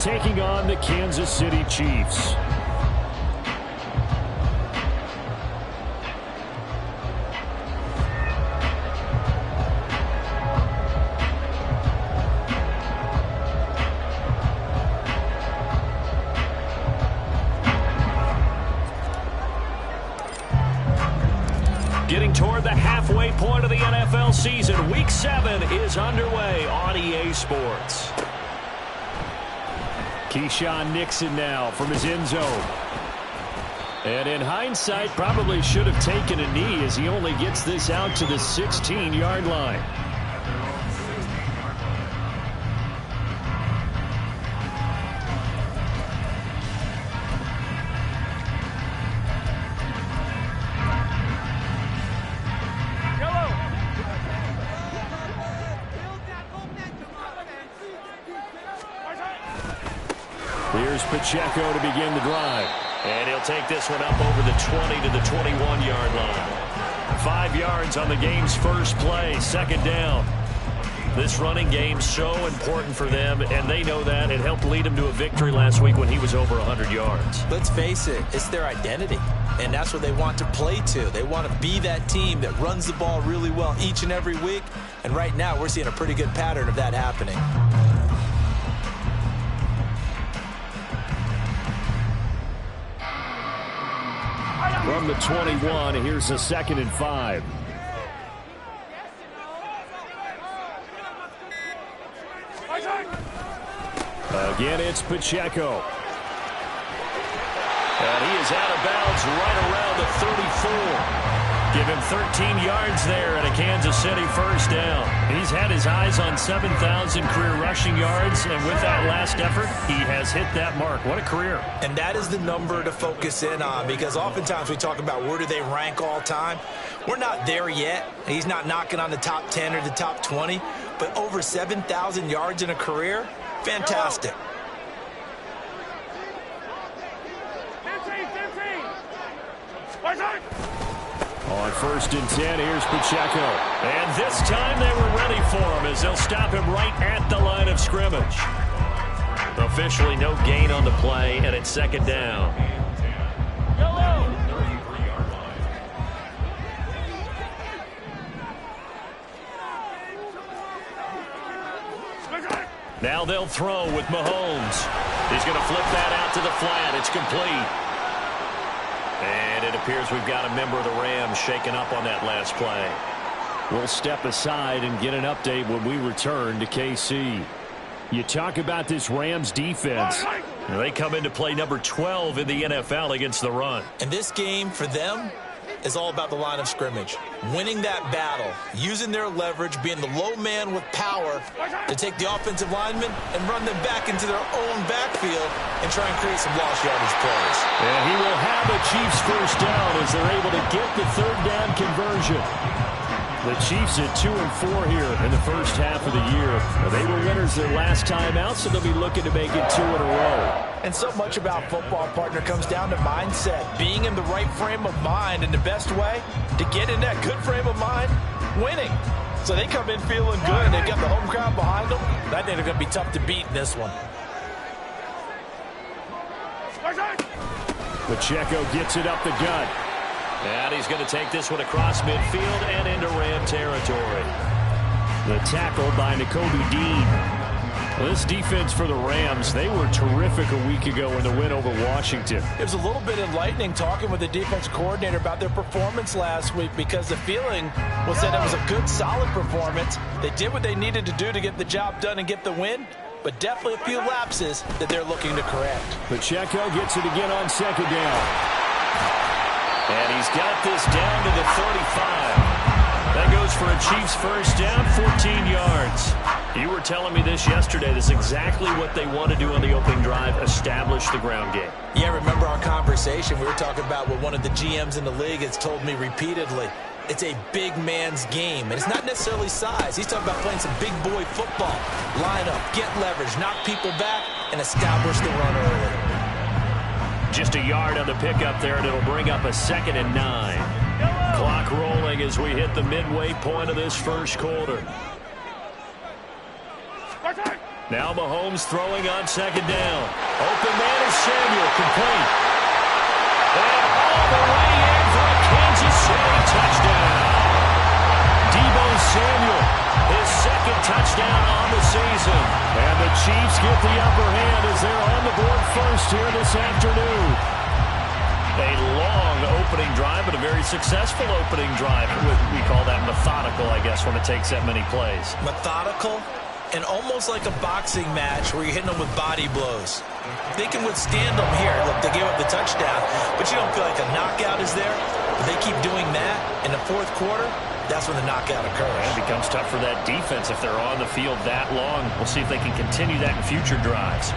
taking on the Kansas City Chiefs. Getting toward the halfway point of the NFL season, Week 7 is underway on EA Sports. Keyshawn Nixon now from his end zone. And in hindsight, probably should have taken a knee as he only gets this out to the 16-yard line. Here's Pacheco to begin the drive. And he'll take this one up over the 20 to the 21-yard line. 5 yards on the game's first play, second down. This running game's so important for them, and they know that. It helped lead them to a victory last week when he was over 100 yards. Let's face it, it's their identity, and that's what they want to play to. They want to be that team that runs the ball really well each and every week, and right now we're seeing a pretty good pattern of that happening. From the 21, here's a 2nd and 5. Again, it's Pacheco. And he is out of bounds right around the 34. Give him 13 yards there and a Kansas City first down. He's had his eyes on 7,000 career rushing yards, and with that last effort, he has hit that mark. What a career. And that is the number to focus in on, because oftentimes we talk about where do they rank all time. We're not there yet. He's not knocking on the top 10 or the top 20, but over 7,000 yards in a career, fantastic. On 1st and 10, here's Pacheco. And this time they were ready for him as they'll stop him right at the line of scrimmage. Officially no gain on the play, and it's 2nd down. Now they'll throw with Mahomes. He's going to flip that out to the flat. It's complete. And it appears we've got a member of the Rams shaken up on that last play. We'll step aside and get an update when we return to KC. You talk about this Rams defense. They come into play number 12 in the NFL against the run. And this game for them is all about the line of scrimmage. Winning that battle, using their leverage, being the low man with power to take the offensive linemen and run them back into their own backfield and try and create some lost yardage plays. And he will have a Chiefs first down as they're able to get the 3rd down conversion. The Chiefs at 2-4 here in the first half of the year. They were winners their last time out, so they'll be looking to make it 2 in a row. And so much about football, partner, comes down to mindset. Being in the right frame of mind, and the best way to get in that good frame of mind, winning. So they come in feeling good. They've got the home crowd behind them. I think they're going to be tough to beat in this one. Pacheco gets it up the gut. And he's going to take this one across midfield and into Ram territory. The tackle by Nakobe Dean. This defense for the Rams, they were terrific a week ago in the win over Washington. It was a little bit enlightening talking with the defense coordinator about their performance last week, because the feeling was that it was a good, solid performance. They did what they needed to do to get the job done and get the win, but definitely a few lapses that they're looking to correct. Pacheco gets it again on 2nd down. And he's got this down to the 35. That goes for a Chiefs first down, 14 yards. You were telling me this yesterday. This is exactly what they want to do on the opening drive, establish the ground game. Yeah, remember our conversation? We were talking about what one of the GMs in the league has told me repeatedly. It's a big man's game, and it's not necessarily size. He's talking about playing some big boy football. Line up, get leverage, knock people back, and establish the run early. Just a yard on the pickup there, and it'll bring up a 2nd and 9. Clock rolling as we hit the midway point of this first quarter. Now Mahomes throwing on second down. Open man is Samuel, complete. And all the way in for a Kansas City touchdown. Deebo Samuel, his second touchdown on the season. And the Chiefs get the upper hand as they're on the board first here this afternoon. A long opening drive, but a very successful opening drive. We call that methodical, I guess, when it takes that many plays. Methodical and almost like a boxing match where you're hitting them with body blows. They can withstand them here. Look, they gave up the touchdown, but you don't feel like a knockout is there. But they keep doing that in the fourth quarter. That's when the knockout occurs. It becomes tough for that defense if they're on the field that long. We'll see if they can continue that in future drives.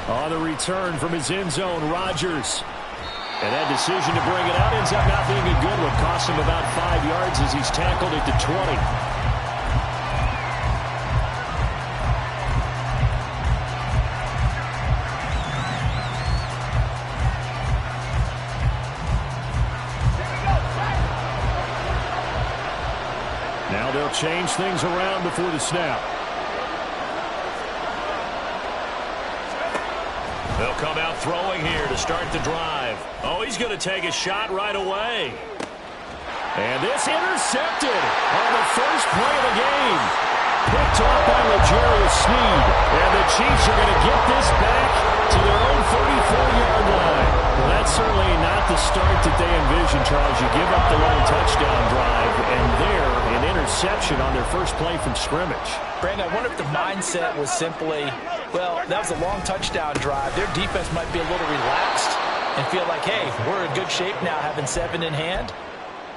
On the return from his end zone, Rodgers. And that decision to bring it out ends up not being a good one. Costs him about 5 yards as he's tackled at the 20. Now they'll change things around before the snap. They'll come out throwing here to start the drive. Oh, he's going to take a shot right away. And this intercepted on the first play of the game. Picked off by L'Jarius Sneed. And the Chiefs are going to get this back to their own 34-yard line. Well, that's certainly not the start that they envisioned, Charles. You give up the long touchdown drive, and there, an interception on their first play from scrimmage. Brandon, I wonder if the mindset was simply, well, that was a long touchdown drive. Their defense might be a little relaxed and feel like, hey, we're in good shape now having 7 in hand.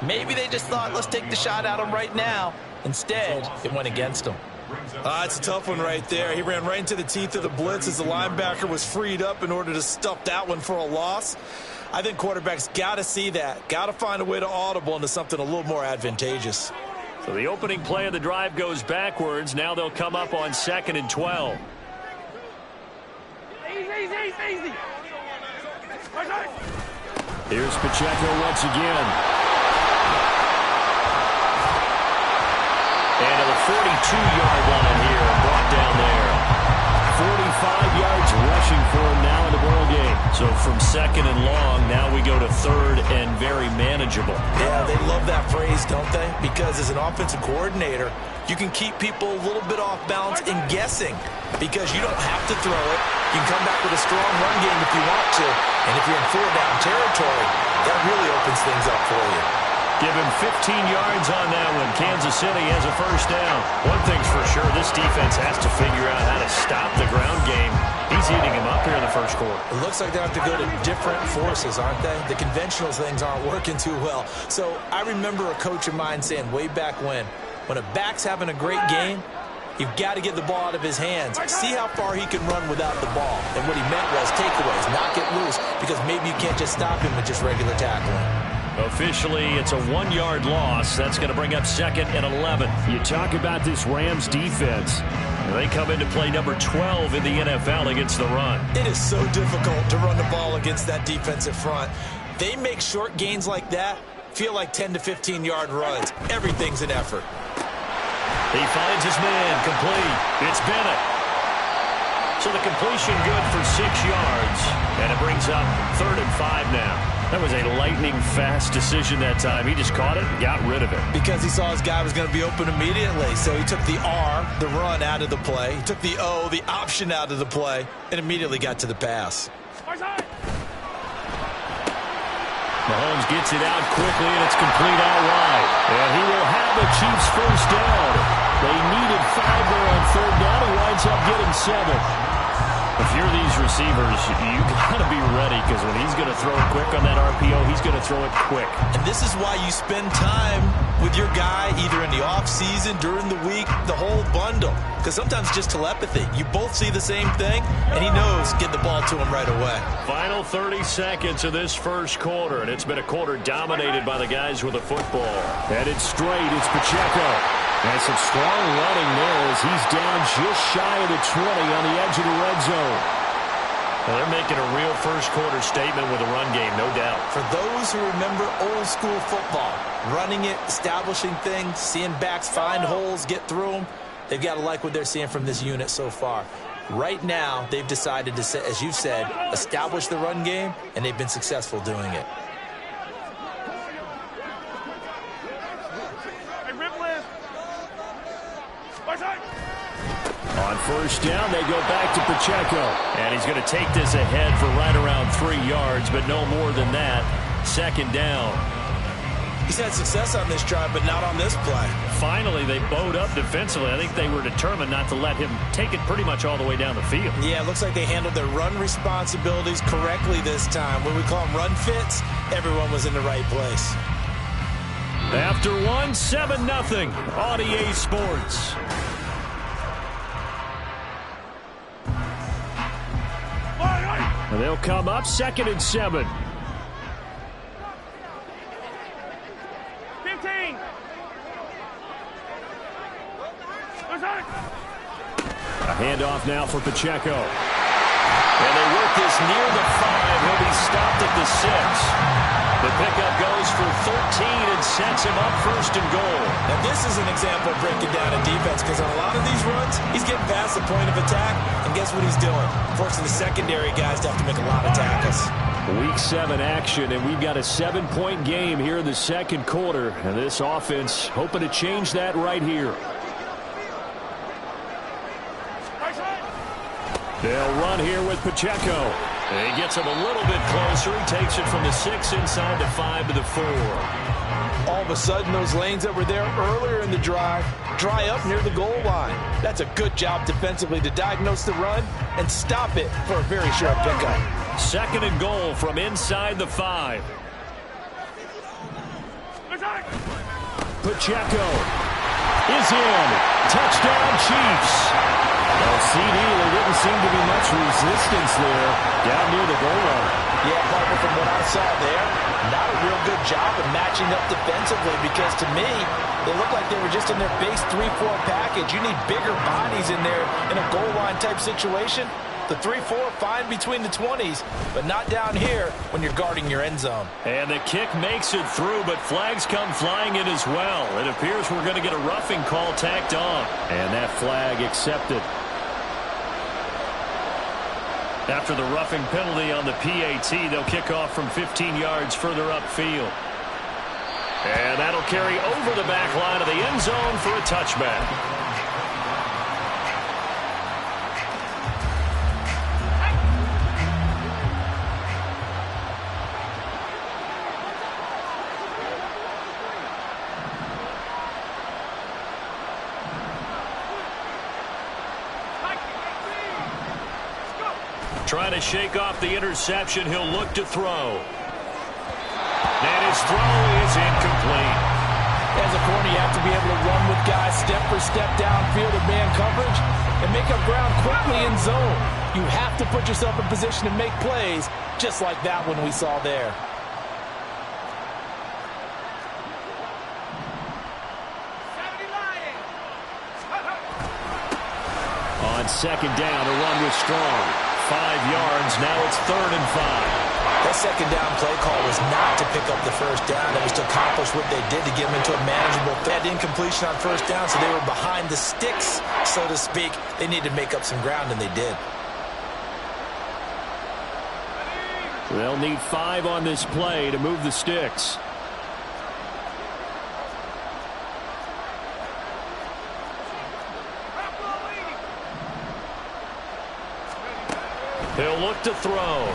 Maybe they just thought, let's take the shot at them right now. Instead, it went against them. It's a tough one right there. He ran right into the teeth of the blitz as the linebacker was freed up in order to stuff that one for a loss. I think quarterbacks got to see that. Got to find a way to audible into something a little more advantageous. So the opening play of the drive goes backwards. Now they'll come up on 2nd and 12. Easy. Here's Pacheco once again. And to the 42-yard line here, brought down there. 45 yards rushing for him now in the ball game. So from 2nd and long, now we go to 3rd and very manageable. Yeah, they love that phrase, don't they? Because as an offensive coordinator, you can keep people a little bit off balance and guessing because you don't have to throw it. You can come back with a strong run game if you want to. And if you're in 4-down territory, that really opens things up for you. Give him 15 yards on that one. Kansas City has a first down. One thing's for sure, this defense has to figure out how to stop the ground game. He's eating him up here in the first quarter. It looks like they have to go to different forces, aren't they? The conventional things aren't working too well. So I remember a coach of mine saying way back when a back's having a great game, you've got to get the ball out of his hands. See how far he can run without the ball. And what he meant was takeaways, knock it loose, because maybe you can't just stop him with just regular tackling. Officially, it's a 1-yard loss. That's going to bring up 2nd and 11. You talk about this Rams defense. They come into play number 12 in the NFL against the run. It is so difficult to run the ball against that defensive front. They make short gains like that feel like 10 to 15-yard runs. Everything's an effort. He finds his man, complete. It's Bennett. So the completion good for 6 yards. And it brings up 3rd and 5 now. That was a lightning-fast decision that time. He just caught it and got rid of it. Because he saw his guy was going to be open immediately. So he took the R, the run, out of the play. He took the O, the option, out of the play, and immediately got to the pass. Mahomes gets it out quickly, and it's complete out wide. And he will have the Chiefs first down. They needed 5 there on 3rd down. He winds up getting 7. If you're these receivers, you got to be ready because when he's going to throw it quick on that RPO, he's going to throw it quick. And this is why you spend time with your guy either in the offseason, during the week, the whole bundle. Because sometimes just telepathy. You both see the same thing, and he knows get the ball to him right away. Final 30 seconds of this first quarter, and it's been a quarter dominated by the guys with the football. Headed straight, it's Pacheco. And some strong running there as he's down just shy of the 20 on the edge of the red zone. Well, they're making a real first-quarter statement with a run game, no doubt. For those who remember old-school football, running it, establishing things, seeing backs find holes, get through them, they've got to like what they're seeing from this unit so far. Right now, they've decided to, as you said, establish the run game, and they've been successful doing it. On first down, they go back to Pacheco. And he's going to take this ahead for right around 3 yards, but no more than that. Second down. He's had success on this drive, but not on this play. Finally, they bowed up defensively. I think they were determined not to let him take it pretty much all the way down the field. Yeah, it looks like they handled their run responsibilities correctly this time. When we call them run fits, everyone was in the right place. After one, 7-0 on EA Sports. They'll come up 2nd and 7. 15. A handoff now for Pacheco. And they work this near the 5. He'll be stopped at the 6. The pickup goes for 13 and sets him up 1st and goal. Now this is an example of breaking down a defense, because on a lot of these runs, he's getting past the point of attack, and guess what he's doing? Forcing the secondary guys to have to make a lot of tackles. Week 7 action, and we've got a 7-point game here in the second quarter. And this offense hoping to change that right here. They'll run here with Pacheco. And he gets him a little bit closer. He takes it from the 6 inside the 5 to the 4. All of a sudden, those lanes that were there earlier in the drive dry up near the goal line. That's a good job defensively to diagnose the run and stop it for a very short pickup. 2nd and goal from inside the 5. Pacheco is in. Touchdown, Chiefs. Well, CD, there didn't seem to be much resistance there down near the goal line. Yeah, Parker, from what I saw there, not a real good job of matching up defensively, because to me, they looked like they were just in their base 3-4 package. You need bigger bodies in there in a goal line type situation. The 3-4, fine between the 20s, but not down here when you're guarding your end zone. And the kick makes it through, but flags come flying in as well. It appears we're going to get a roughing call tacked on. And that flag accepted. After the roughing penalty on the PAT, they'll kick off from 15 yards further upfield. And that'll carry over the back line of the end zone for a touchback. Trying to shake off the interception. He'll look to throw. And his throw is incomplete. As a corner, you have to be able to run with guys step for step downfield in man coverage and make up ground quickly in zone. You have to put yourself in position to make plays, just like that one we saw there. On 2nd down, a run with Strong. 5 yards. Now it's 3rd and 5. That 2nd down play call was not to pick up the 1st down. It was to accomplish what they did to get them into a manageable threat. Incompletion on 1st down, so they were behind the sticks, so to speak. They needed to make up some ground, and they did. They'll need 5 on this play to move the sticks. He'll look to throw.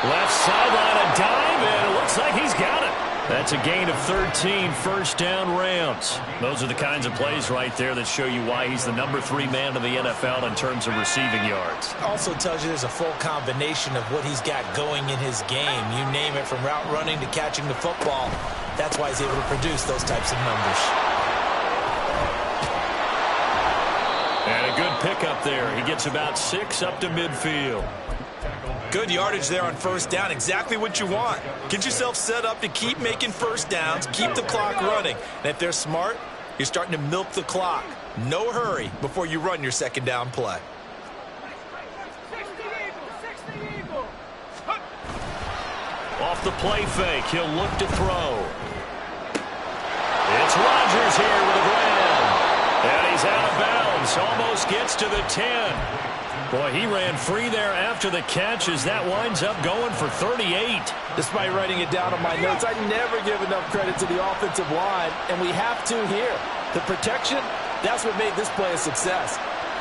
Left sideline, a dive, and it looks like he's got it. That's a gain of 13, 1st down Rams. Those are the kinds of plays right there that show you why he's the number 3 man in the NFL in terms of receiving yards. Also tells you there's a full combination of what he's got going in his game. You name it, from route running to catching the football. That's why he's able to produce those types of numbers. And a good pickup there. He gets about 6 up to midfield. Good yardage there on 1st down. Exactly what you want. Get yourself set up to keep making 1st downs, keep the clock running. And if they're smart, you're starting to milk the clock. No hurry before you run your 2nd down play. Off the play fake, he'll look to throw. It's Rodgers here with a grab. And he's out of bounds. Almost gets to the 10. Boy, he ran free there after the catch as that winds up going for 38. Despite writing it down on my notes, I never give enough credit to the offensive line, and we have to here. The protection, that's what made this play a success.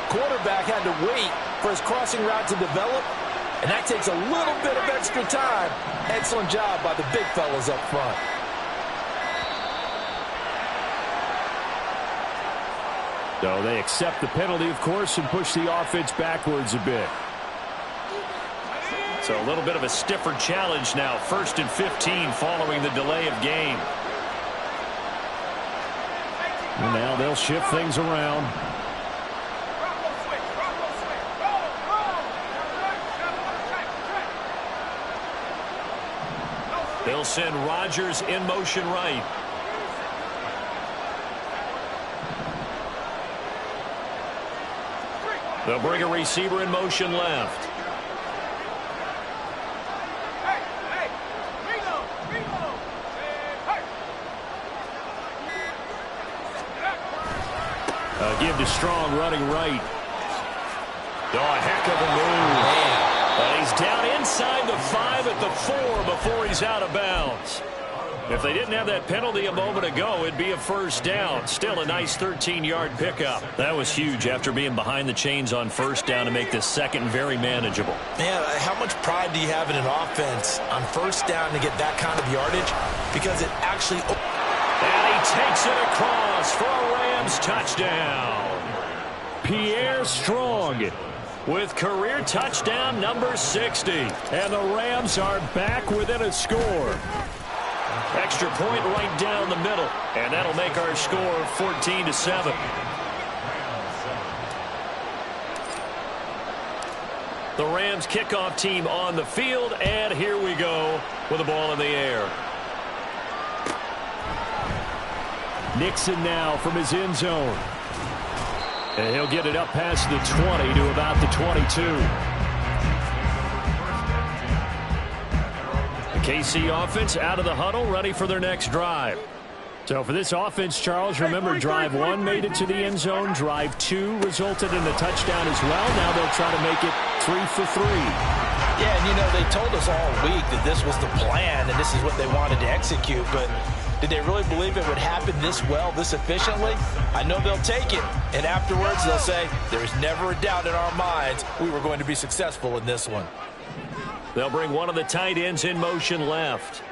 Quarterback had to wait for his crossing route to develop, and that takes a little bit of extra time. Excellent job by the big fellas up front. So they accept the penalty, of course, and push the offense backwards a bit. So a little bit of a stiffer challenge now. 1st and 15 following the delay of game. And now they'll shift things around. They'll send Rodgers in motion right. They'll bring a receiver in motion left. Give to Strong running right. Oh, a heck of a move. But he's down inside the 5 at the 4 before he's out of bounds. If they didn't have that penalty a moment ago, it'd be a first down. Still a nice 13-yard pickup. That was huge after being behind the chains on first down to make this second very manageable. Yeah, how much pride do you have in an offense on first down to get that kind of yardage? Because it actually... And he takes it across for a Rams touchdown. Pierre Strong with career touchdown number 60. And the Rams are back within a score. Extra point right down the middle. And that'll make our score 14-7. The Rams kickoff team on the field. And here we go with the ball in the air. Nixon now from his end zone. And he'll get it up past the 20 to about the 22. The KC offense out of the huddle, ready for their next drive. So for this offense, Charles, remember drive 1 made it to the end zone. Drive 2 resulted in a touchdown as well. Now they'll try to make it 3 for 3. Yeah, and you know, they told us all week that this was the plan and this is what they wanted to execute, but did they really believe it would happen this well, this efficiently? I know they'll take it, and afterwards they'll say, there's never a doubt in our minds we were going to be successful in this one. They'll bring one of the tight ends in motion left.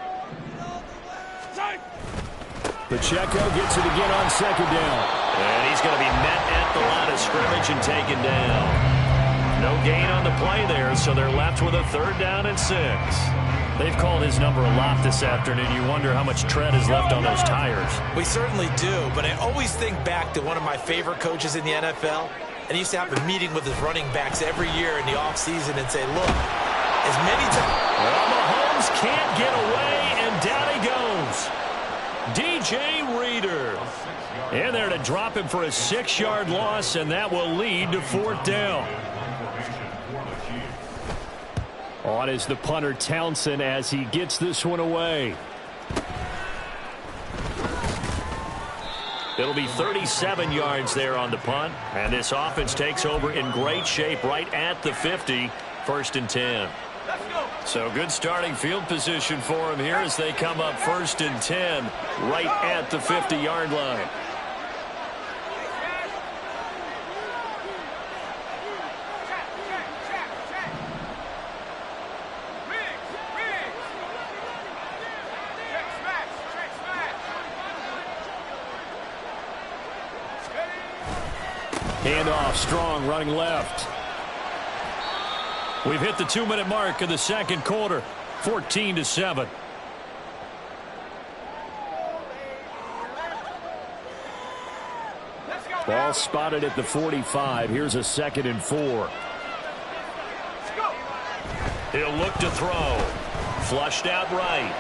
Pacheco gets it again on second down. And he's going to be met at the line of scrimmage and taken down. No gain on the play there, so they're left with a 3rd down and 6. They've called his number a lot this afternoon. You wonder how much tread is left on those tires. We certainly do, but I always think back to one of my favorite coaches in the NFL, and he used to have a meeting with his running backs every year in the offseason and say, look, as many times... Well, Mahomes can't get away, and down he goes. DJ Reader. In there to drop him for a 6-yard loss, and that will lead to 4th down. On is the punter Townsend as he gets this one away. It'll be 37 yards there on the punt, and this offense takes over in great shape right at the 50, 1st and 10. So good starting field position for them here as they come up 1st and 10 right at the 50-yard line. Handoff, Strong running left. We've hit the 2-minute mark of the second quarter, 14-7. Ball spotted at the 45. Here's a 2nd and 4. He'll look to throw. Flushed out right.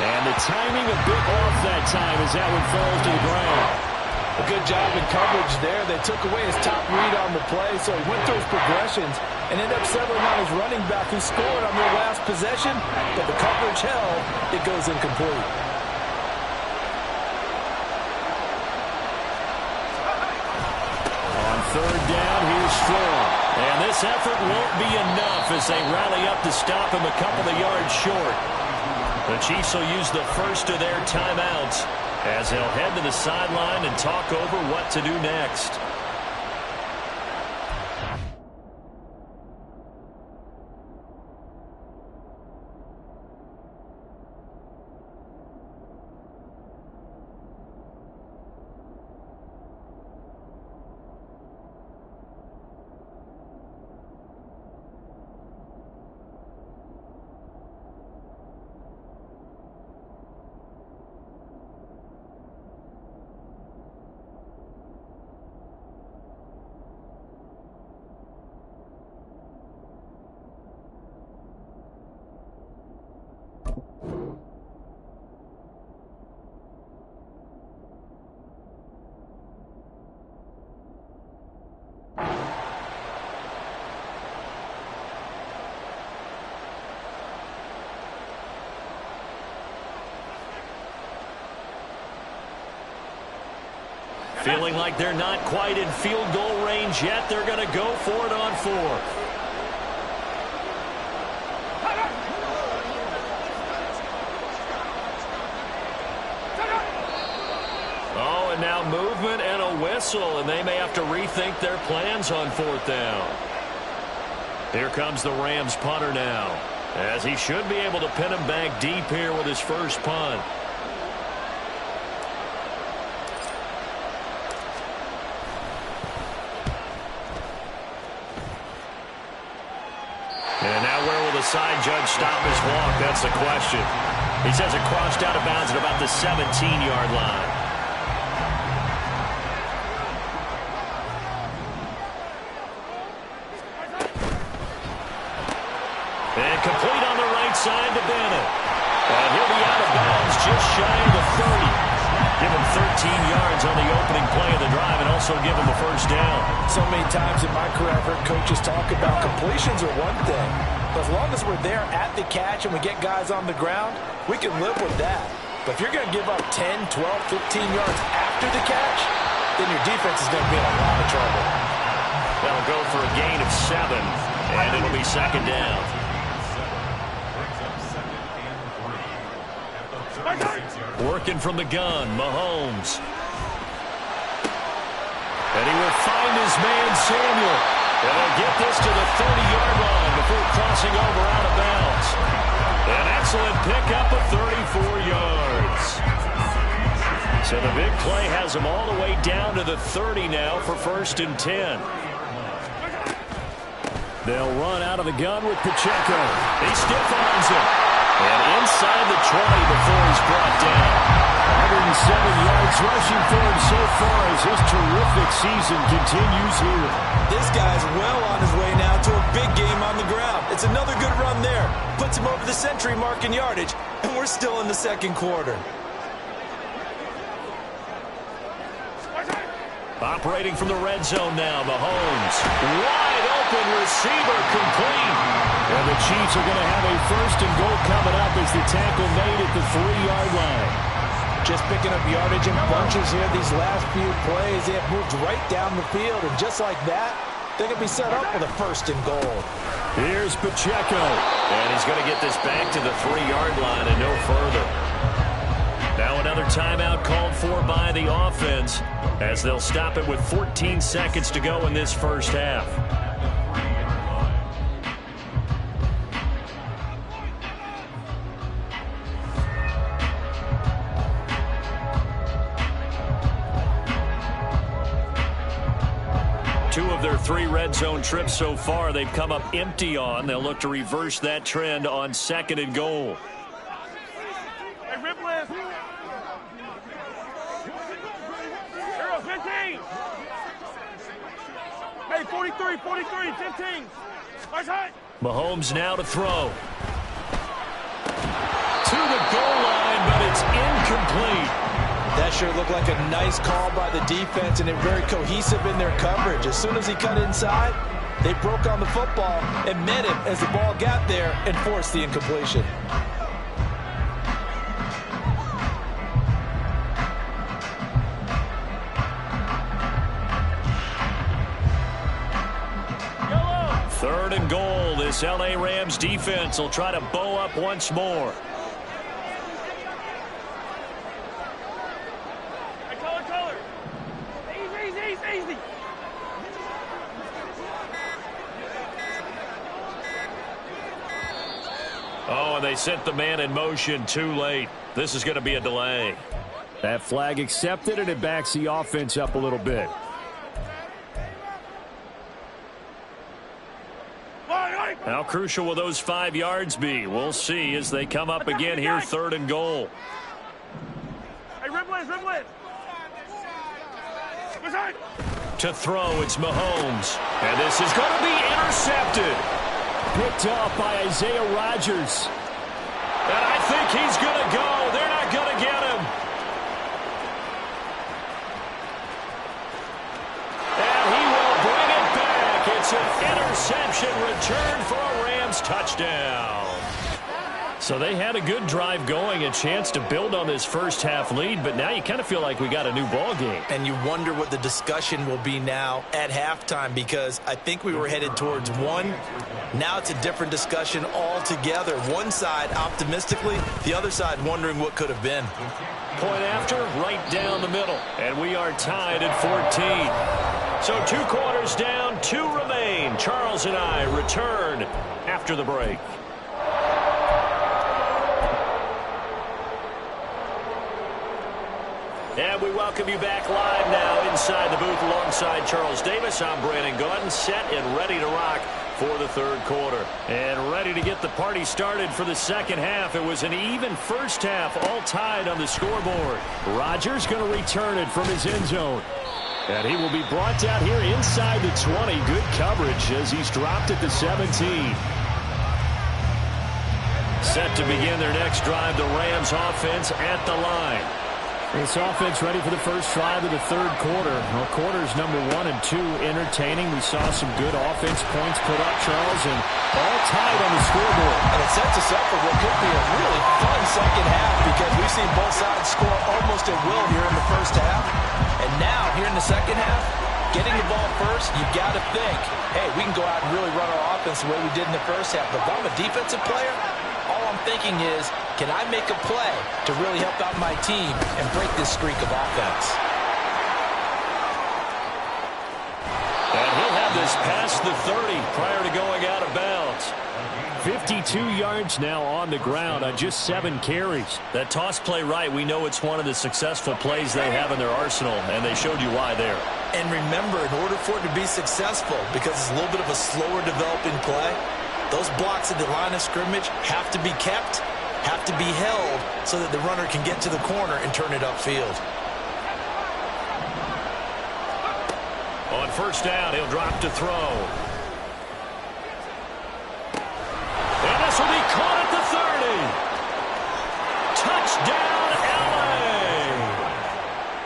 And the timing a bit off that time as that one falls to the ground. A good job in coverage there. They took away his top read on the play, so he went through his progressions and ended up settling on his running back who scored on their last possession, but the coverage held. It goes incomplete. On third down, here's Strong. And this effort won't be enough as they rally up to stop him a couple of yards short. The Chiefs will use the first of their timeouts as they'll head to the sideline and talk over what to do next. Feeling like they're not quite in field goal range yet, they're going to go for it on fourth. Oh, and now movement and a whistle, and they may have to rethink their plans on fourth down. Here comes the Rams punter now, as he should be able to pin him back deep here with his first punt. And now where will the side judge stop his walk? That's the question. He says it crossed out of bounds at about the 17-yard line. And complete on the right side to Bennett. And he'll be out of bounds just shy of the 30. Give him 13 yards on the opening play of the drive and also give him the first down. So many times in my career, I've heard coaches talk about completions are one thing. But as long as we're there at the catch and we get guys on the ground, we can live with that. But if you're going to give up 10, 12, 15 yards after the catch, then your defense is going to be in a lot of trouble. That'll go for a gain of 7, and it'll be second down. Working from the gun, Mahomes. And he will find his man, Samuel. And they'll get this to the 30-yard line before crossing over out of bounds. An excellent pickup of 34 yards. So the big play has him all the way down to the 30 now for 1st and 10. They'll run out of the gun with Pacheco. He stiff-arms him. And inside the 20 before he's brought down. 107 yards rushing for him so far as his terrific season continues here. This guy's well on his way now to a big game on the ground. It's another good run there. Puts him over the century mark in yardage, and we're still in the second quarter. Operating from the red zone now, Mahomes. Wide open receiver complete. And the Chiefs are going to have a 1st and goal coming up as the tackle made at the 3-yard line. Just picking up yardage in bunches here these last few plays. They have moved right down the field, and just like that, they're going to be set up with a 1st and goal. Here's Pacheco. And he's going to get this back to the 3-yard line and no further. Now another timeout called for by the offense as they'll stop it with 14 seconds to go in this first half. Two of their 3 red zone trips so far they've come up empty on. They'll look to reverse that trend on 2nd and goal. Hey, Ripley. 15. Hey, 43, 15. Nice high. Mahomes now to throw. To the goal line, but it's incomplete. That sure looked like a nice call by the defense, and they're very cohesive in their coverage. As soon as he cut inside, they broke on the football and met him as the ball got there and forced the incompletion. Third and goal. This L.A. Rams defense will try to bow up once more. Hey, color. Easy. Oh, and they sent the man in motion too late. This is going to be a delay. That flag accepted, and it backs the offense up a little bit. How crucial will those 5 yards be? We'll see as they come up again here, third and goal. Hey, rip blitz. To throw, it's Mahomes. And this is going to be intercepted. Picked up by Isaiah Rodgers. And I think he's going to go. They're not going to get him. And he will bring it back. It's an interception return for a Rams touchdown. So they had a good drive going, a chance to build on this first half lead, but now you kind of feel like we got a new ball game. And you wonder what the discussion will be now at halftime, because I think we were headed towards one. Now it's a different discussion altogether. One side optimistically, the other side wondering what could have been. Point after, right down the middle. And we are tied at 14. So 2 quarters down, 2 remain. Charles and I return after the break. And we welcome you back live now inside the booth alongside Charles Davis. I'm Brandon Gaudin, set and ready to rock for the third quarter. And ready to get the party started for the second half. It was an even first half, all tied on the scoreboard. Rodgers going to return it from his end zone. And he will be brought down here inside the 20. Good coverage as he's dropped at the 17. Set to begin their next drive, the Rams offense at the line. This offense ready for the first drive of the third quarter. Well, quarters number 1 and 2 entertaining. We saw some good offense points put up, Charles, and all tied on the scoreboard. And it sets us up for what could be a really fun second half, because we've seen both sides score almost at will here in the first half. And now, here in the second half, getting the ball first, you've got to think, hey, we can go out and really run our offense the way we did in the first half. But if I'm a defensive player, all I'm thinking is, can I make a play to really help out my team and break this streak of offense? And he'll have this past the 30 prior to going out of bounds. 52 yards now on the ground on just 7 carries. That toss play right, we know it's one of the successful plays they have in their arsenal, and they showed you why there. And remember, in order for it to be successful, because it's a little bit of a slower developing play, those blocks at the line of scrimmage have to be kept, have to be held, so that the runner can get to the corner and turn it upfield. On first down, he'll drop to throw. And this will be caught at the 30. Touchdown,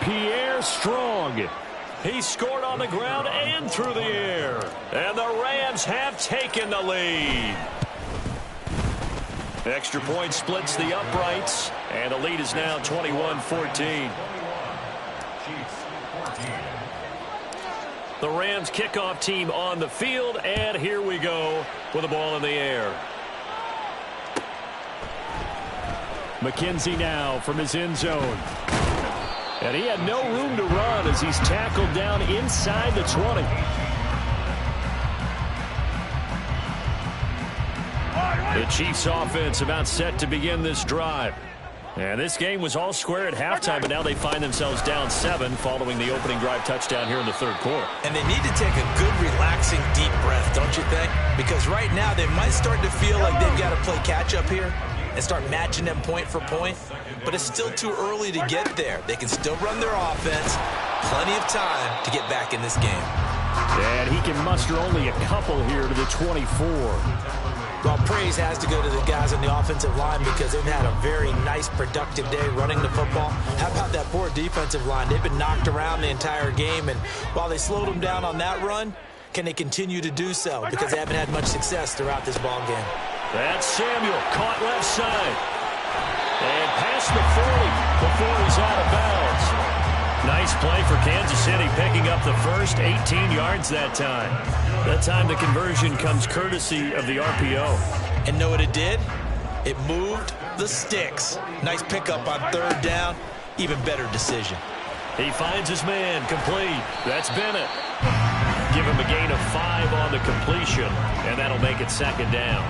L.A. Pierre Strong. He scored on the ground and through the air. And the Rams have taken the lead. Extra point splits the uprights, and the lead is now 21-14. The Rams kickoff team on the field, and here we go with the ball in the air. McKenzie now from his end zone. And he had no room to run as he's tackled down inside the 20. The Chiefs offense about set to begin this drive. And this game was all square at halftime, but now they find themselves down 7 following the opening drive touchdown here in the third quarter. And they need to take a good, relaxing, deep breath, don't you think? Because right now they might start to feel like they've got to play catch-up here and start matching them point for point. But it's still too early to get there. They can still run their offense. Plenty of time to get back in this game. And he can muster only a couple here to the 24. Well, praise has to go to the guys on the offensive line because they've had a very nice, productive day running the football. How about that poor defensive line? They've been knocked around the entire game, and while they slowed them down on that run, can they continue to do so? Because they haven't had much success throughout this ball game. That's Samuel, caught left side. And past the 40 before he's out of bounds. Nice play for Kansas City, picking up the first 18 yards that time. That time the conversion comes courtesy of the RPO. And know what it did? It moved the sticks. Nice pickup on 3rd down. Even better decision. He finds his man, complete. That's Bennett. Give him a gain of 5 on the completion, and that'll make it 2nd down.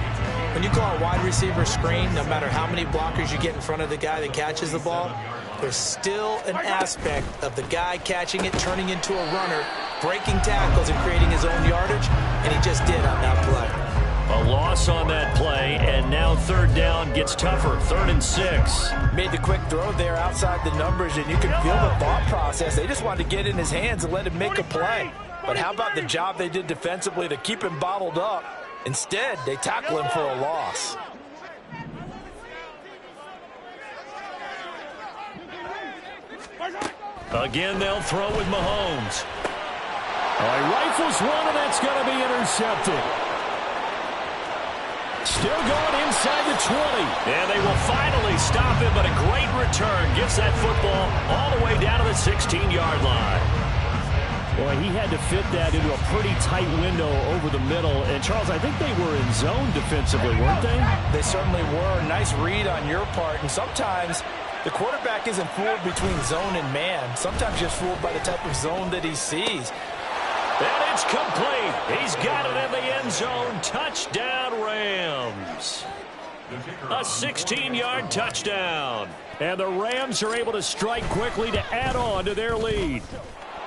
When you call a wide receiver screen, no matter how many blockers you get in front of the guy that catches the ball, there's still an aspect of the guy catching it, turning into a runner, breaking tackles and creating his own yardage, and he just did on that play. A loss on that play, and now 3rd down gets tougher, 3rd and 6. Made the quick throw there outside the numbers, and you can feel the thought process. They just wanted to get in his hands and let him make a play. But how about the job they did defensively to keep him bottled up? Instead, they tackle him for a loss. Again, they'll throw with Mahomes. He rifles one, and that's going to be intercepted. Still going inside the 20. And they will finally stop him, but a great return gets that football all the way down to the 16-yard line. Boy, he had to fit that into a pretty tight window over the middle. And, Charles, I think they were in zone defensively, weren't they? They certainly were. Nice read on your part. And sometimes the quarterback isn't fooled between zone and man. Sometimes just fooled by the type of zone that he sees. And it's complete. He's got it in the end zone. Touchdown, Rams. A 16-yard touchdown. And the Rams are able to strike quickly to add on to their lead.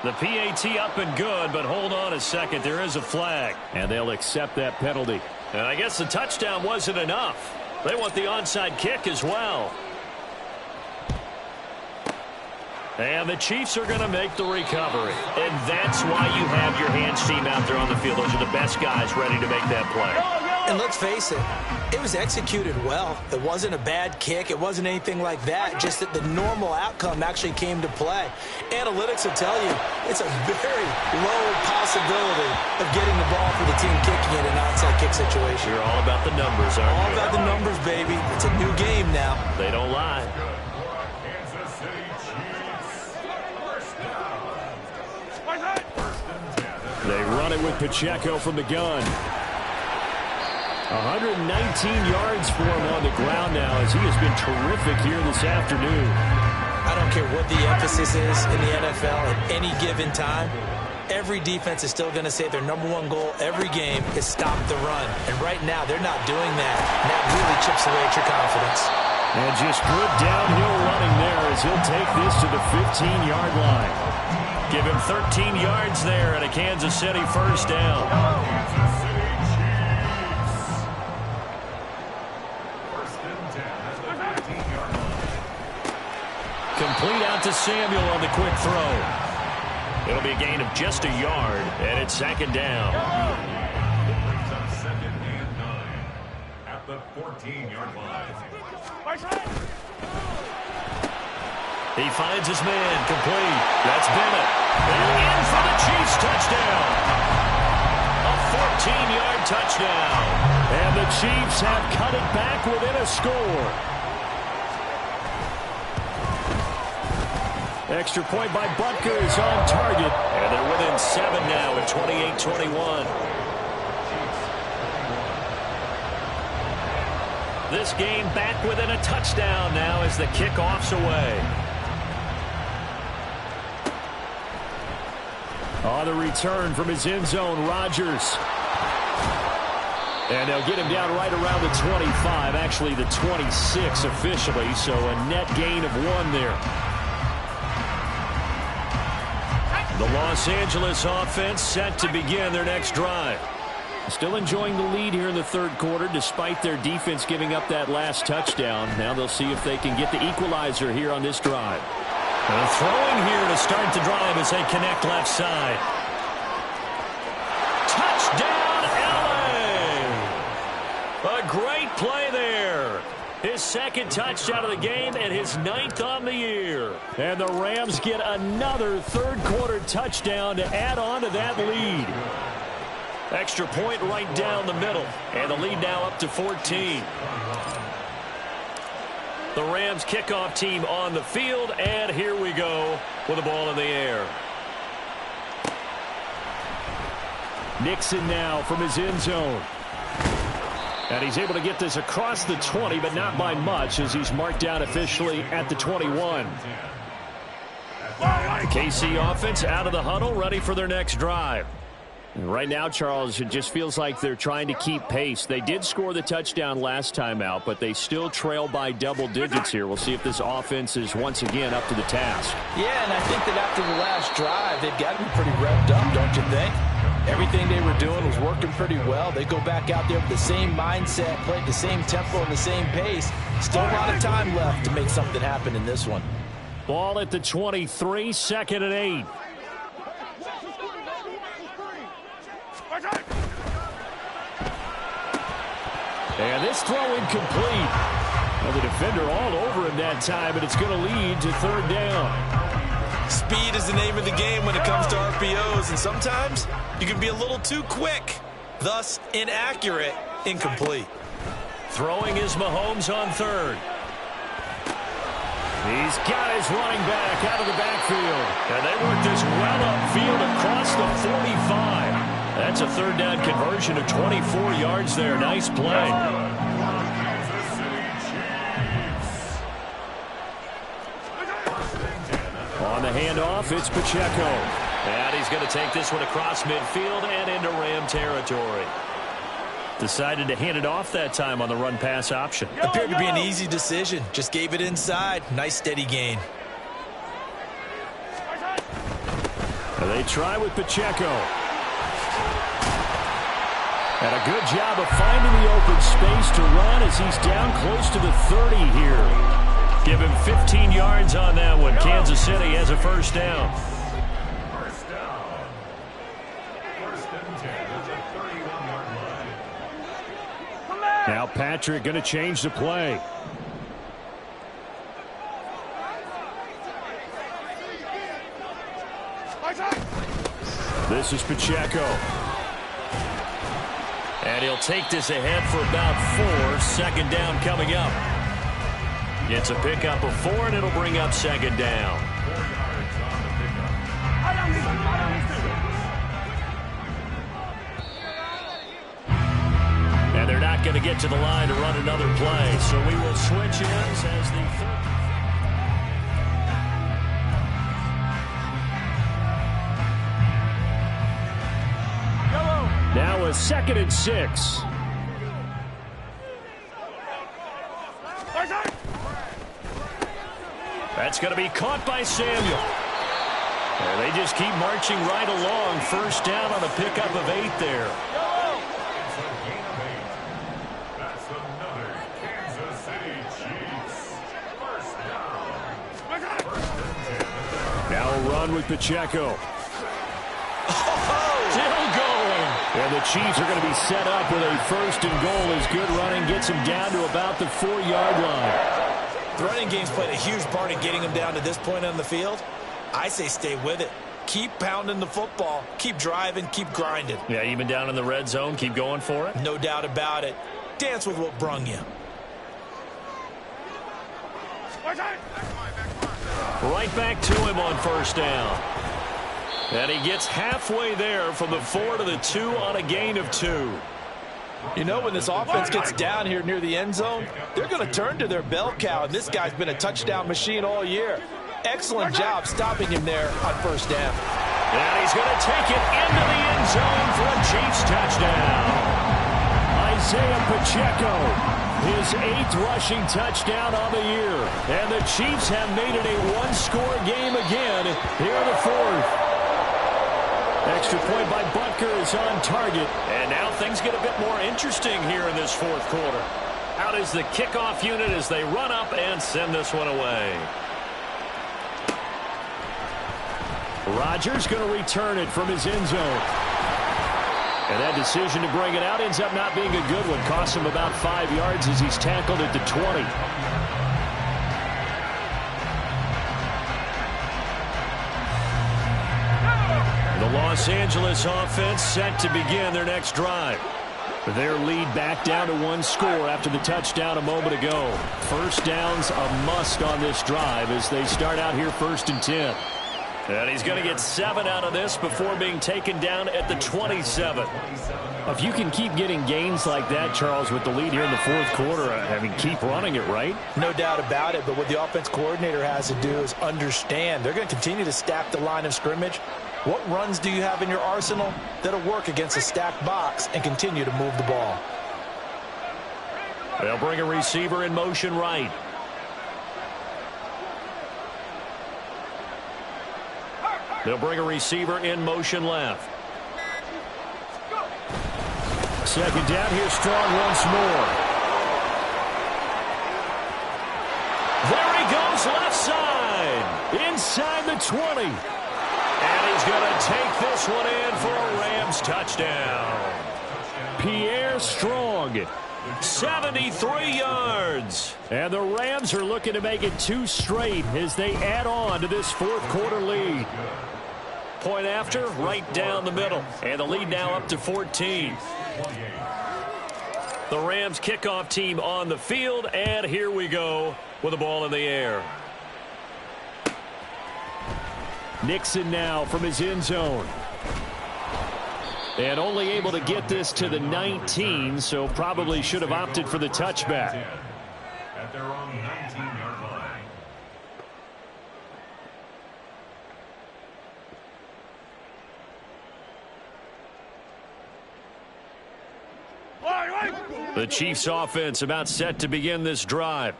The PAT up and good, but hold on a second. There is a flag. And they'll accept that penalty. And I guess the touchdown wasn't enough. They want the onside kick as well. And the Chiefs are going to make the recovery. And that's why you have your hands team out there on the field. Those are the best guys ready to make that play. And let's face it, it was executed well. It wasn't a bad kick. It wasn't anything like that. Just that the normal outcome actually came to play. Analytics will tell you it's a very low possibility of getting the ball for the team kicking in an onside kick situation. You're all about the numbers, aren't you? All about the numbers, baby. It's a new game now. They don't lie. They run it with Pacheco from the gun. 119 yards for him on the ground now as he has been terrific here this afternoon. I don't care what the emphasis is in the NFL at any given time. Every defense is still going to say their #1 goal every game is stop the run. And right now, they're not doing that. And that really chips away at your confidence. And just good downhill running there as he'll take this to the 15-yard line. Give him 13 yards there and a Kansas City 1st down. Complete out to Samuel on the quick throw. It'll be a gain of just a yard, and it's 2nd down. At the 14-yard line. He finds his man, complete. That's Bennett. And in for the Chiefs, touchdown. A 14-yard touchdown. And the Chiefs have cut it back within a score. Extra point by Butker is on target. And they're within 7 now at 28-21. This game back within a touchdown now as the kickoff's away. On the return from his end zone, Rodgers. And they'll get him down right around the 25, actually the 26 officially, so a net gain of 1 there. The Los Angeles offense set to begin their next drive. Still enjoying the lead here in the 3rd quarter despite their defense giving up that last touchdown. Now they'll see if they can get the equalizer here on this drive. And throwing here to start the drive as they connect left side. Touchdown, LA! A play there. His second touchdown of the game and his 9th on the year. And the Rams get another third-quarter touchdown to add on to that lead. Extra point right down the middle. And the lead now up to 14. The Rams kickoff team on the field. And here we go with the ball in the air. Nixon now from his end zone. And he's able to get this across the 20, but not by much, as he's marked down officially at the 21. KC offense out of the huddle, ready for their next drive. And right now, Charles, it just feels like they're trying to keep pace. They did score the touchdown last time out, but they still trail by double digits here. We'll see if this offense is once again up to the task. Yeah, and I think that after the last drive, they've got to be pretty revved up, don't you think? Everything they were doing was working pretty well. They go back out there with the same mindset, play at the same tempo and the same pace. Still a lot of time left to make something happen in this one. Ball at the 23, 2nd and 8. And this throw incomplete. Well, the defender all over him that time, but it's going to lead to 3rd down. Speed is the name of the game when it comes to RPOs, and sometimes you can be a little too quick, thus inaccurate, incomplete. Throwing is Mahomes on 3rd. He's got his running back out of the backfield. And they work this well upfield across the 45. That's a 3rd down conversion of 24 yards there. Nice play. On the handoff, it's Pacheco. And he's going to take this one across midfield and into Ram territory. Decided to hand it off that time on the run-pass option. Appeared to be an easy decision. Just gave it inside. Nice steady gain. They try with Pacheco. And a good job of finding the open space to run as he's down close to the 30 here. Give him 15 yards on that one. Kansas City has a 1st down. First down. 1st and 10 at the 31-yard line. Now Patrick going to change the play. This is Pacheco. And he'll take this ahead for about 4. 2nd down coming up. It's a pickup of 4, and it'll bring up 2nd down. 4 yards on the pickup. And they're not going to get to the line to run another play, so we will switch ends as the 3rd. Now a 2nd and 6. That's going to be caught by Samuel. And they just keep marching right along. 1st down on a pickup of 8 there. It's a gain of 8. That's another Kansas City Chiefs. 1st down. 1st and 10. Now a run with Pacheco. Still going. And the Chiefs are going to be set up with a 1st and goal as good running gets them down to about the 4-yard line. The running game's played a huge part in getting them down to this point on the field. I say stay with it. Keep pounding the football. Keep driving. Keep grinding. Yeah, even down in the red zone, keep going for it. No doubt about it. Dance with what brung you. Right back to him on 1st down. And he gets halfway there from the 4 to the 2 on a gain of 2. You know, when this offense gets down here near the end zone, they're going to turn to their bell cow, and this guy's been a touchdown machine all year. Excellent job stopping him there on 1st down. And he's going to take it into the end zone for a Chiefs touchdown. Isaiah Pacheco, his 8th rushing touchdown on the year. And the Chiefs have made it a 1-score game again here in the 4th. Extra point by Butker is on target. And now things get a bit more interesting here in this 4th quarter. Out is the kickoff unit as they run up and send this one away. Rodgers going to return it from his end zone. And that decision to bring it out ends up not being a good one. Costs him about 5 yards as he's tackled at the 20. The Los Angeles offense set to begin their next drive. Their lead back down to 1 score after the touchdown a moment ago. First down's a must on this drive as they start out here 1st and 10. And he's going to get 7 out of this before being taken down at the 27. If you can keep getting gains like that, Charles, with the lead here in the 4th quarter, I mean, keep running it, right? No doubt about it, but what the offense coordinator has to do is understand. They're going to continue to stack the line of scrimmage. What runs do you have in your arsenal that'll work against a stacked box and continue to move the ball? They'll bring a receiver in motion right. They'll bring a receiver in motion left. Second down, here's Strong once more. There he goes, left side. Inside the 20. And he's going to take this one in for a Rams touchdown. Pierre Strong, 73 yards. And the Rams are looking to make it 2 straight as they add on to this 4th quarter lead. Point after, right down the middle. And the lead now up to 14. The Rams kickoff team on the field, and here we go with the ball in the air. Nixon now from his end zone. And only able to get this to the 19, so probably should have opted for the touchback. At their own 19-yard line. The Chiefs offense about set to begin this drive.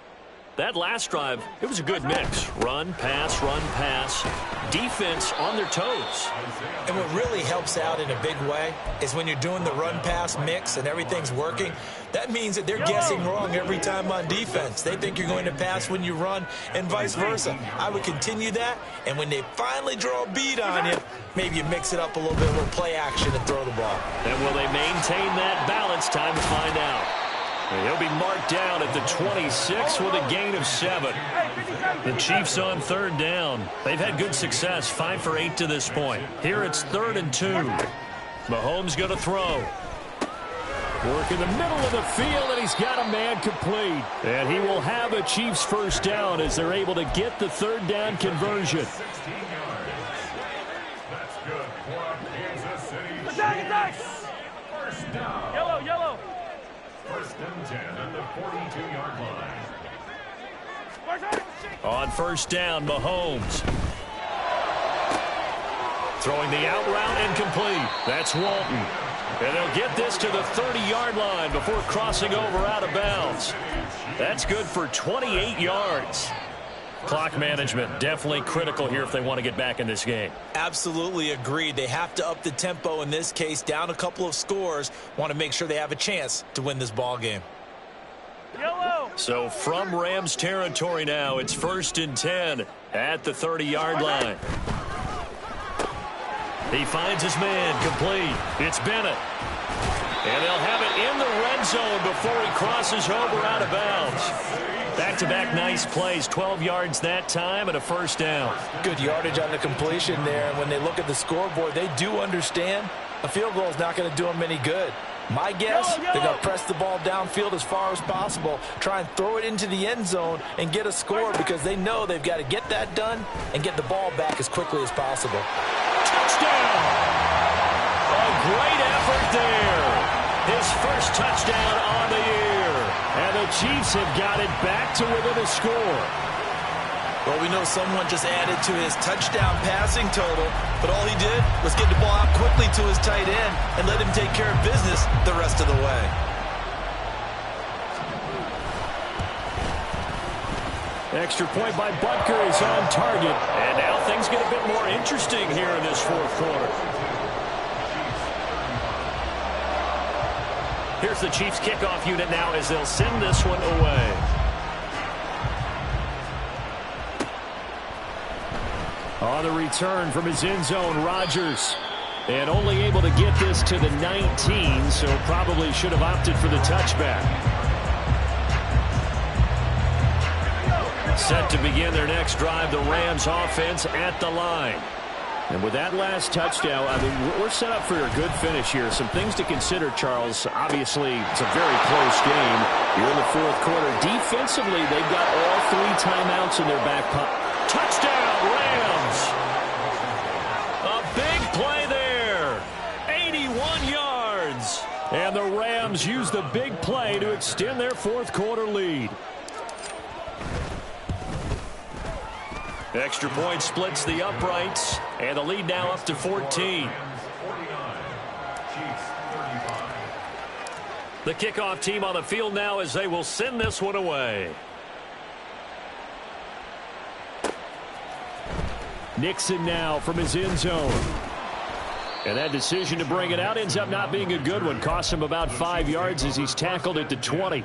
That last drive, it was a good mix. Run, pass, defense on their toes. And what really helps out in a big way is when you're doing the run-pass mix and everything's working, that means that they're guessing wrong every time on defense. They think you're going to pass when you run and vice versa. I would continue that, and when they finally draw a beat on you, maybe you mix it up a little bit, a little play action and throw the ball. And will they maintain that balance? Time to find out. He'll be marked down at the 26 with a gain of 7. The Chiefs on 3rd down. They've had good success, 5 for 8 to this point. Here it's 3rd and 2. Mahomes going to throw. Work in the middle of the field, and he's got a man complete. And he will have a Chiefs first down as they're able to get the 3rd down conversion. 16 yards. That's good for Kansas City. Attack! First down. Yellow. 1st and 10 at the 42-yard line. On 1st down, Mahomes. Throwing the out route incomplete. That's Walton. And they'll get this to the 30-yard line before crossing over out of bounds. That's good for 28 yards. Clock management definitely critical here if they want to get back in this game. Absolutely agreed. They have to up the tempo in this case, down a couple of scores. Want to make sure they have a chance to win this ball game. So from Rams territory now, it's 1st and 10 at the 30-yard line. He finds his man complete. It's Bennett. And they'll have it in the red zone before he crosses over out of bounds. Back-to-back nice plays, 12 yards that time and a first down. Good yardage on the completion there. And when they look at the scoreboard, they do understand a field goal is not going to do them any good. My guess, they're going to press the ball downfield as far as possible, try and throw it into the end zone and get a score because they know they've got to get that done and get the ball back as quickly as possible. Touchdown! A great effort there. His first touchdown on the year. And the Chiefs have got it back to within a score. Well, we know someone just added to his touchdown passing total, but all he did was get the ball out quickly to his tight end and let him take care of business the rest of the way. Extra point by Butker is on target. And now things get a bit more interesting here in this 4th quarter. Here's the Chiefs kickoff unit now as they'll send this one away. On the return from his end zone, Rodgers. And only able to get this to the 19, so probably should have opted for the touchback. Set to begin their next drive, the Rams offense at the line. And with that last touchdown, I mean, we're set up for a good finish here. Some things to consider, Charles. Obviously, it's a very close game. You're in the fourth quarter. Defensively, they've got all 3 timeouts in their back pocket. Touchdown, Rams! A big play there. 81 yards. And the Rams use the big play to extend their fourth quarter lead. Extra point splits the uprights, and the lead now up to 14. The kickoff team on the field now as they will send this one away. Nixon now from his end zone. And that decision to bring it out ends up not being a good one. Costs him about 5 yards as he's tackled at the 20.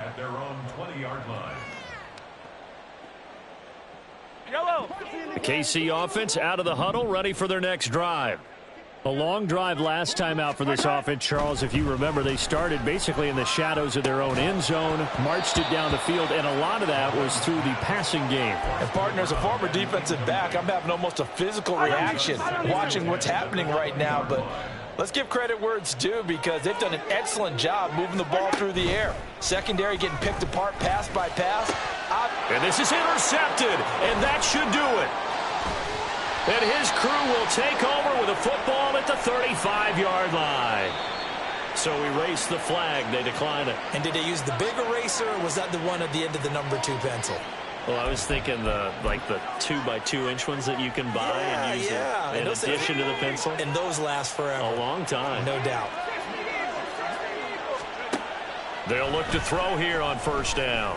At their own 20-yard line. The KC offense out of the huddle, ready for their next drive. A long drive last time out for this offense, Charles. If you remember, they started basically in the shadows of their own end zone, marched it down the field, and a lot of that was through the passing game. And, partner, as a former defensive back, I'm having almost a physical reaction watching what's happening right now. But let's give credit where it's due because they've done an excellent job moving the ball through the air. Secondary getting picked apart pass by pass. And this is intercepted, and that should do it. And his crew will take over with a football at the 35-yard line. So erase the flag. They decline it. And did they use the big eraser, or was that the one at the end of the number 2 pencil? Well, I was thinking the 2x2-inch ones that you can buy and use in addition to the pencil. And those last forever. A long time. No doubt. They'll look to throw here on first down.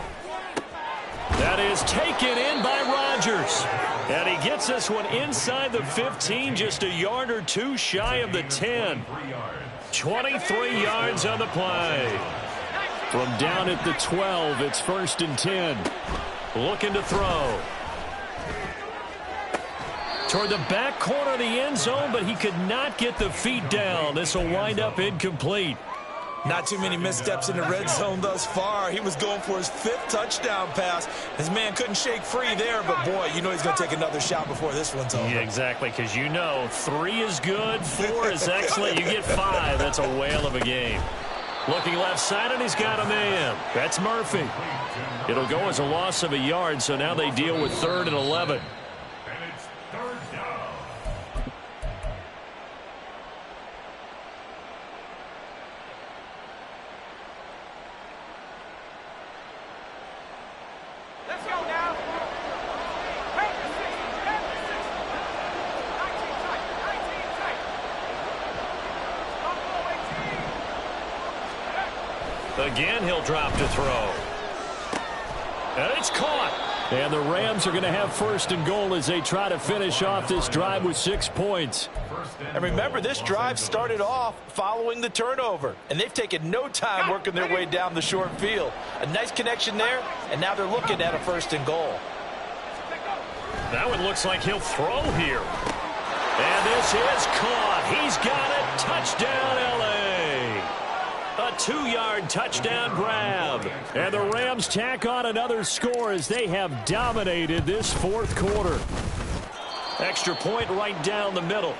That is taken in by Rodgers. And he gets this one inside the 15, just a yard or 2 shy of the 10. 23 yards on the play. From down at the 12, it's 1st and 10. Looking to throw. Toward the back corner of the end zone, but he could not get the feet down. This will wind up incomplete. Not too many missteps in the red zone thus far. He was going for his 5th touchdown pass. His man couldn't shake free there, but boy, you know he's going to take another shot before this one's over. Yeah, exactly, because you know 3 is good, 4 is excellent. You get 5, that's a whale of a game. Looking left side, and he's got a man. That's Murphy. It'll go as a loss of a yard, so now they deal with 3rd and 11. And it's 3rd down. Let's go now. Again, he'll drop to throw. And it's caught. And the Rams are going to have 1st and goal as they try to finish off this drive with 6 points. And remember, this drive started off following the turnover, and they've taken no time working their way down the short field. A nice connection there, and now they're looking at a 1st and goal. That one looks like he'll throw here. And this is caught. He's got it. Touchdown, L.A. A 2-yard touchdown grab. And the Rams tack on another score as they have dominated this fourth quarter. Extra point right down the middle.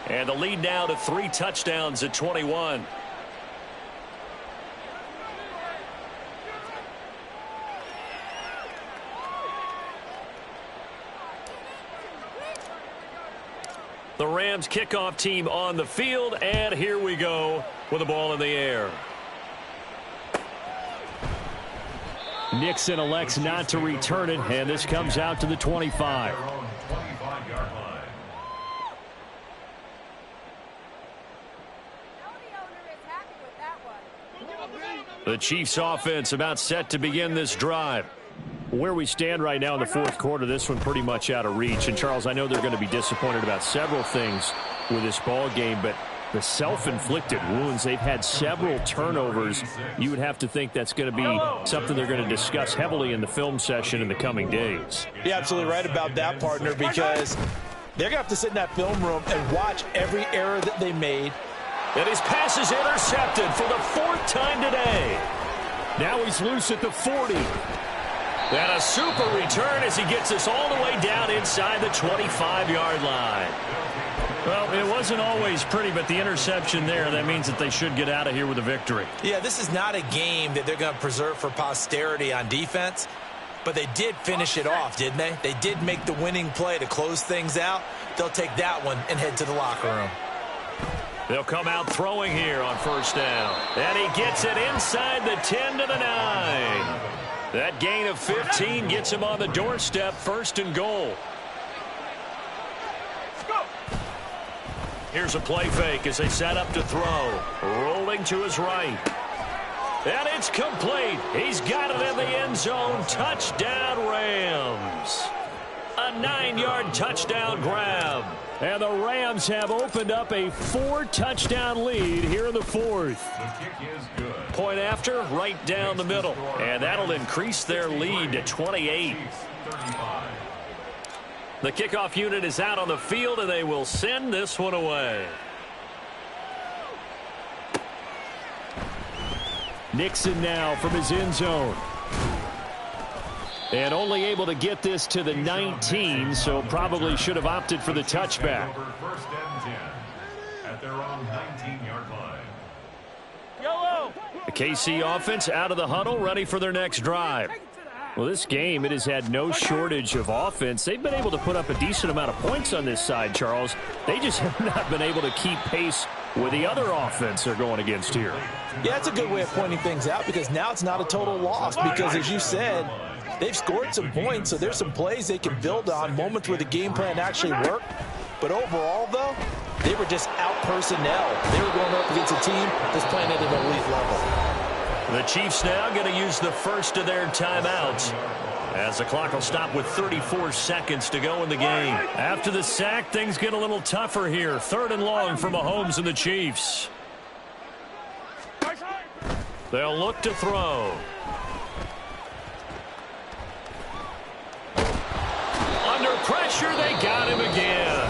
And the lead now to 3 touchdowns at 21. The Rams kickoff team on the field, and here we go with the ball in the air. Nixon elects not to return it, and this comes out to the 25. The Chiefs offense about set to begin this drive. Where we stand right now in the fourth quarter, this one pretty much out of reach. And, Charles, I know they're going to be disappointed about several things with this ball game, but the self-inflicted wounds, they've had several turnovers. You would have to think that's going to be something they're going to discuss heavily in the film session in the coming days. You're absolutely right about that, partner, because They're going to have to sit in that film room and watch every error that they made. And his pass is intercepted for the 4th time today. Now he's loose at the 40. And a super return as he gets us all the way down inside the 25-yard line. Well, it wasn't always pretty, but the interception there, that means that they should get out of here with a victory. Yeah, this is not a game that they're going to preserve for posterity on defense, but they did finish it off, didn't they? They did make the winning play to close things out. They'll take that one and head to the locker room. They'll come out throwing here on 1st down. And he gets it inside the 10 to the 9. That gain of 15 gets him on the doorstep, 1st and goal. Here's a play fake as they set up to throw. Rolling to his right. And it's complete. He's got it in the end zone. Touchdown, Rams. A 9-yard touchdown grab. And the Rams have opened up a 4-touchdown lead here in the 4th. The kick is good. Point after, right down the middle. And that'll increase their lead to 28. Chiefs 35. The kickoff unit is out on the field, and they will send this one away. Nixon now from his end zone. And only able to get this to the 19, so probably should have opted for the touchback. 1st and 10 at their own 19-yard line. Yellow. The KC offense out of the huddle, ready for their next drive. Well, this game, it has had no shortage of offense. They've been able to put up a decent amount of points on this side, Charles. They just have not been able to keep pace with the other offense they're going against here. Yeah, it's a good way of pointing things out because now it's not a total loss because, as you said, they've scored some points, so there's some plays they can build on, moments where the game plan actually worked. But overall, though, they were just out personnel. They were going up against a team that's playing at an elite level. The Chiefs now going to use the first of their timeouts as the clock will stop with 34 seconds to go in the game. After the sack, things get a little tougher here. 3rd and long for Mahomes and the Chiefs. They'll look to throw. Under pressure, they got him again.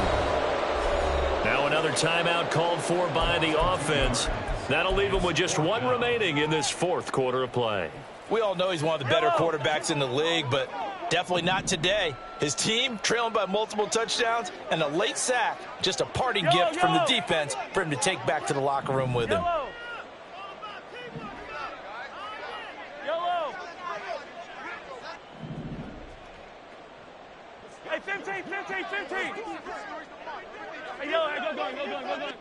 Now another timeout called for by the offense. That'll leave him with just one remaining in this 4th quarter of play. We all know he's one of the better quarterbacks in the league, but definitely not today. His team trailing by multiple touchdowns and a late sack, just a parting gift from the defense for him to take back to the locker room with him. Yellow. Hey, 15. Hey, yellow, go going.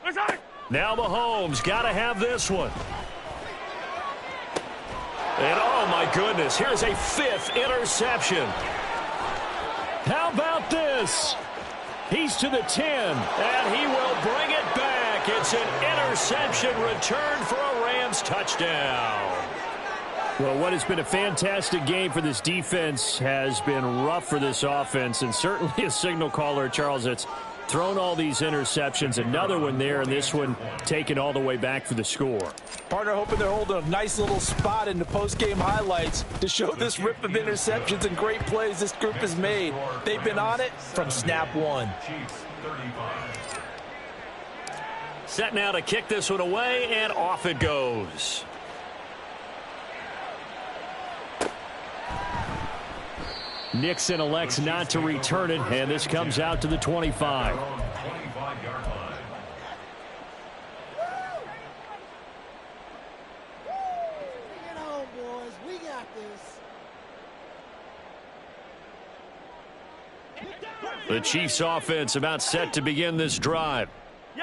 Let's go. Now Mahomes got to have this one. And oh my goodness, here's a 5th interception. How about this? He's to the 10. And he will bring it back. It's an interception return for a Rams touchdown. Well, what has been a fantastic game for this defense has been rough for this offense, and certainly a signal caller, Charles, that's thrown all these interceptions. Another one there, and this one taken all the way back for the score. Partner hoping they're holding a nice little spot in the post-game highlights to show this rip of interceptions and great plays this group has made. They've been on it from snap one. Chiefs 35. Set now to kick this one away, and off it goes. Nixon elects not to return it, and this comes out to the 25. 25-yard line. Bring it home, boys. We got this. The Chiefs offense about set to begin this drive.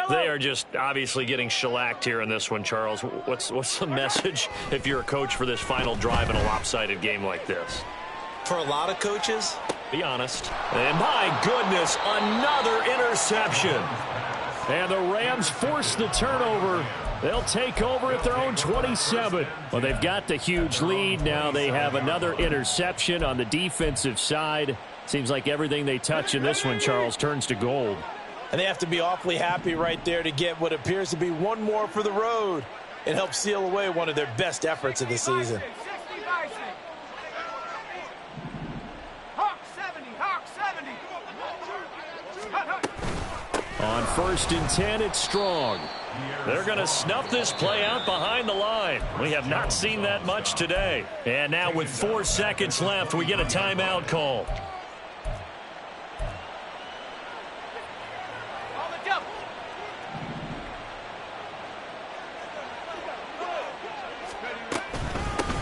They are just obviously getting shellacked here in this one, Charles. What's the message if you're a coach for this final drive in a lopsided game like this? For a lot of coaches, be honest. And my goodness, another interception. And the Rams force the turnover. They'll take over at their own 27. Well, they've got the huge lead. Now they have another interception on the defensive side. Seems like everything they touch in this one, Charles, turns to gold. And they have to be awfully happy right there to get what appears to be one more for the road. It helps seal away one of their best efforts of the season. Hawk 70. On 1st and 10, it's Strong. They're going to snuff this play out behind the line. We have not seen that much today. And now with 4 seconds left, we get a timeout call.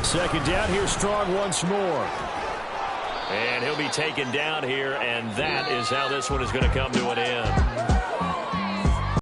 Second down, here Strong once more. And he'll be taken down here, and that is how this one is going to come to an end.